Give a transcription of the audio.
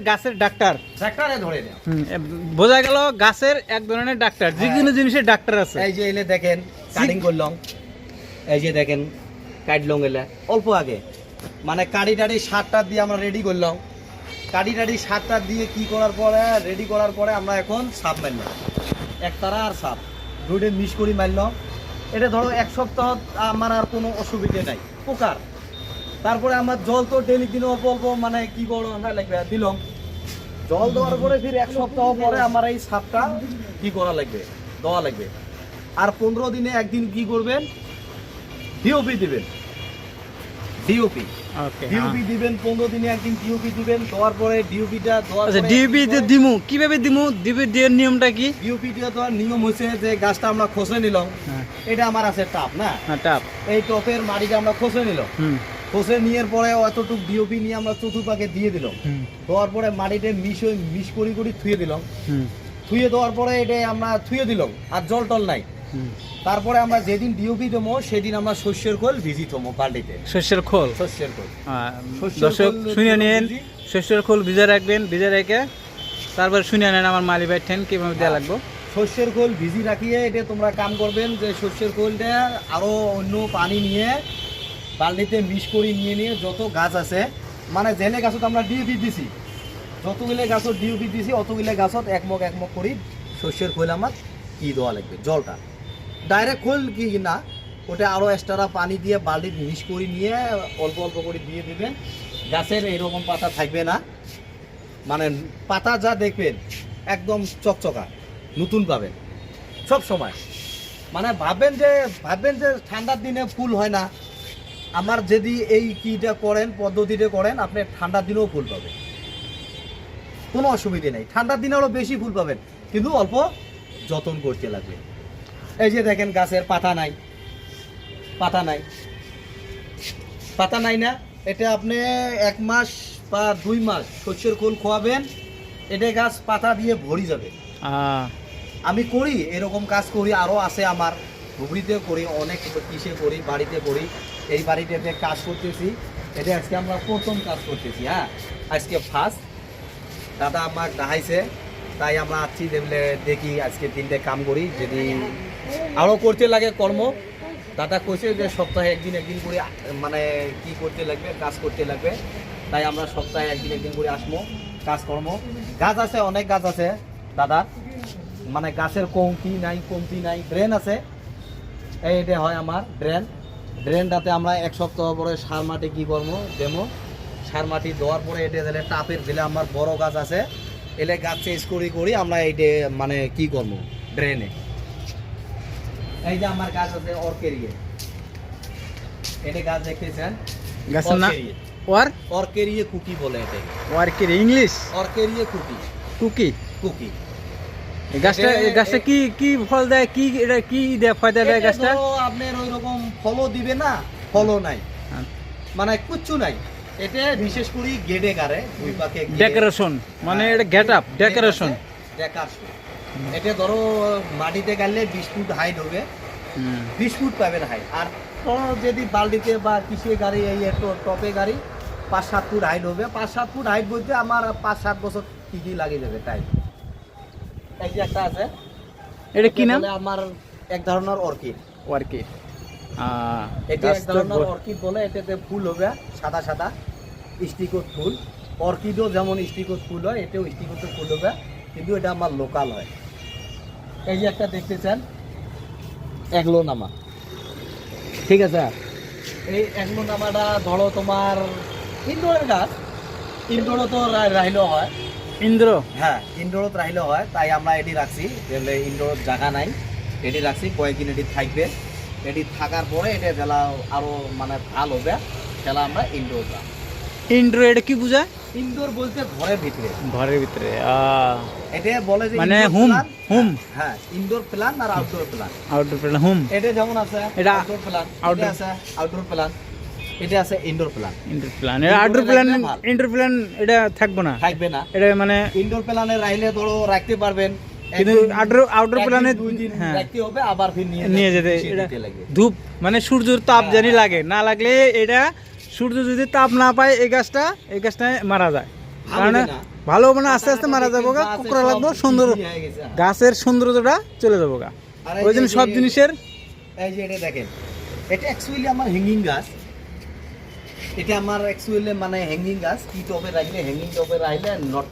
গাছের ডাক্তার ডাক্তারে ধরে নেয়। বোঝা গেল গাছের এক ধরনের ডাক্তার, যে কোনো জিনিসের ডাক্তার আছে। এই যে এলে দেখেন কাটিং করলাম, এই যে দেখেন কাটলং এলে অল্প আগে, মানে কাড়ি টাড়ি সারটা দিয়ে আমরা রেডি করলাম। কাড়ি টাড়ি সারটা দিয়ে কি করার পরে রেডি করার পরে আমরা এখন সাপ মারলাম, একতারা আর সাপ দুইটা মিক্স করি মারলাম। এটা ধরো এক সপ্তাহ আমার আর কোনো অসুবিধে নাই পোকার। তারপরে আমার জল তো ডেলি দিন অল্প অল্প মানে কি করো আমরা লাগবে দিলাম, জল দেওয়ার পরে ফির এক সপ্তাহ পরে আমার এই সাপটা কি করা লাগবে, দেওয়া লাগবে। আর 15 দিনে একদিন কি করবেন, ডিওপি দিবেন। ডিওপি ডিওপি দিবেন 15 দিনে একদিন ডিওপি দিবেন। দেওয়ার পরে ডিওপিটা দেওয়ার পরে ডিওপি দিমু কিভাবে দিমু, ডিওপি দেওয়ার নিয়মটা কি? ডিওপি দেওয়ার নিয়ম হচ্ছে যে গাছটা আমরা খসে নিলাম, এটা আমার আছে টাপ না, টাপ, এই টপের মাটিটা আমরা খসে নিলাম। খসে নিয়ে পরে অতটুক ডিওপি নিয়ে আমরা চতুর্পাকে দিয়ে দিলাম। দেওয়ার পরে মাটিতে মিশ করি থুয়ে দিলাম। থুয়ে দেওয়ার পরে এটা আমরা থুয়ে দিলাম, আর জল টল নাই। তারপরে আমরা যেদিন ডিওপি দেবো সেদিন আমরা শস্যের খোল ভিজি থমো বালতিতে। শস্যের খোল দর্শক শুনে নিন, শস্যের খোল ভিজে রাখবেন, ভিজে রেখে তারপর শুনে নেন আমার মালি ভাই ঠেন কিভাবে দেওয়া লাগবে। শস্যের খোল ভিজি রাখিয়ে এটা তোমরা কাম করবেন যে শস্যের খোলটা আরও অন্য পানি নিয়ে বালতিতে মিক্স করে নিয়ে যত গাছ আছে, মানে জেলে গাছত আমরা ডিওপি দিছি, যতগুলো গাছত ডিওপি দিছি অতগুলো গাছত একমগ করি শস্যের খোল আমার কি দেওয়া লাগবে। জলটা ডাইরেক্ট খোল কি না, ওটা আরও এক্সট্রা পানি দিয়ে বালতি মিক্স করে নিয়ে অল্প অল্প করে দিয়ে দেবেন। গাছের এইরকম পাতা থাকবে না, মানে পাতা যা দেখবেন একদম চকচকা নতুন পাবেন সব সময়। মানে ভাববেন যে ঠান্ডার দিনে ফুল হয় না, আমার যদি এই কিটা করেন পদ্ধতিটা করেন আপনি ঠান্ডার দিনেও ফুল পাবেন, কোনো অসুবিধে নেই। ঠান্ডার দিনে আরও বেশি ফুল পাবেন, কিন্তু অল্প যত্ন করতে লাগবে। এই যে দেখেন গাছের পাতা নাই, পাতা নাই, পাতা নাই না, এটা আপনি 1 মাস বা 2 মাস শস্যের খোল খোয়াবেন, এটা গাছ পাতা দিয়ে ভরি যাবে। আমি করি এরকম কাজ করি, আরও আছে আমার ধুবড়িতে করি, অনেক কিসে করি, বাড়িতে করি। এই বাড়িতে কাজ করতেছি, এটা আজকে আমরা প্রথম কাজ করতেছি। হ্যাঁ, আজকে ফার্স্ট দাদা আমার দেখাইছে, তাই আমরা আসছি দেখি আজকে 3টে কাম করি, যদি আরও করতে লাগে কর্ম। দাদা কইছে যে সপ্তাহে একদিন করে মানে কি করতে লাগবে, কাজ করতে লাগবে, তাই আমরা সপ্তাহে একদিন করে আসবো কাজকর্ম। গাছ আছে, অনেক গাছ আছে দাদা, মানে গাছের কমতি নাই। ড্রেন আছে, এইটা হয় আমার ড্রেনটাতে আমরা 1 সপ্তাহ পরে সার মাটি কি করবো দেবো। সার মাটি দেওয়ার পরে এটা দিলে টাপের দিলে আমার বড় গাছ আছে, এলে গাছ চেঞ্জ করি আমরা এইটা মানে কি করবো ড্রেনে। এই যে আমার গাছ আছে অর্কেরিয়ে, এটা গাছ দেখতেছেন গাছের নাম অর্কেরিয়ে কুকি বলে, এটা অর্কেরিয়ে ইংলিশ অর্কেরিয়ে কুকি। গাছটা কি ফল দেয়, কি এটা কি দেয়, ফায়দা দেয় গাছটা? আপনার ওই রকম ফলও দিবে না, ফলও নাই, মানে কিচ্ছু নাই। এটা বিশেষ করে গেডে গারে দুই পাকে ডেকোরেশন, মানে এটা গেট আপ ডেকোরেশন। এটা ধরো মাটিতে গাড়লে 20 ফুট হাইট হবে, 20 ফুট পাবেন হাইট। আর যদি বালতিতে বা কিসে গাড়ি, এই টপে গাড়ি 5-7 ফুট হাইট হবে। 5-7 ফুট হাইট বলতে আমার 5-7 বছর কি লাগে যাবে তাই। এই যে একটা আছে, এটা কি নাম? আমার এক ধরনের অর্কিড। এটা এক ধরনের অর্কিড বলে, এটাতে ফুল হবে সাদা স্টিকত ফুল। অর্কিডও যেমন স্টিকত ফুল হয়, এটাও স্টিকত ফুল হবে, কিন্তু এটা আমার লোকাল হয়। এই যে একটা দেখতেছেন এগলোনামা, ঠিক আছে। এই এগলোনামাটা ধরো তোমার ইনডোরের গাছ, ইনডোরও তো রাইলেও হয়, হ্যাঁ ইনডোরত রাইলেও হয়, তাই আমরা এটি রাখছি। ইনডোরত জায়গা নাই, এটি রাখছি কয়েকদিন এটি থাকবে। এটি থাকার পরে এটা জেলা আরো মানে ভালো হবে, জেলা আমরা ইনডোর। এটা কি বোঝায়? ইনডোর বলতে ঘরের ভিতরে এটা বলে যে মানে হোম। হ্যাঁ, ইনডোর প্ল্যান আর আউটডোর প্ল্যান। হোম এটা যেমন আছে এটা আউটডোর প্ল্যান, এটা আছে আউটডোর প্ল্যান, এটা আছে ইনডোর প্ল্যান। ইনডোর প্ল্যান এটা থাকবে না এটা মানে ইনডোর প্ল্যানে রাইলে ধরো রাখতে পারবেন, কিন্তু আউটডোর প্ল্যানে রাখতে হবে, আবার ফির নিয়ে যেতে ধূপ, মানে সূর্যের তাপ জানি লাগে না, লাগলে এটা সূর্য যদি তাপ না পায় এই গাছটা মারা যায়, কারণ ভালো মানে আস্তে আস্তে মারা যাবো গা, কুকরা লাগবো, সুন্দর গাছের সৌন্দর্যটা চলে যাবো গা। আর ওই জন্য সব জিনিসের এই যে এটা দেখেন, এটা অ্যাকচুয়ালি আমার হ্যাঙ্গিং গাছ, এটা আমার অ্যাকচুয়ালি মানে হ্যাঙ্গিং গাছ, কি টবে রাখলে হ্যাঙ্গিং টবে রাখলে নট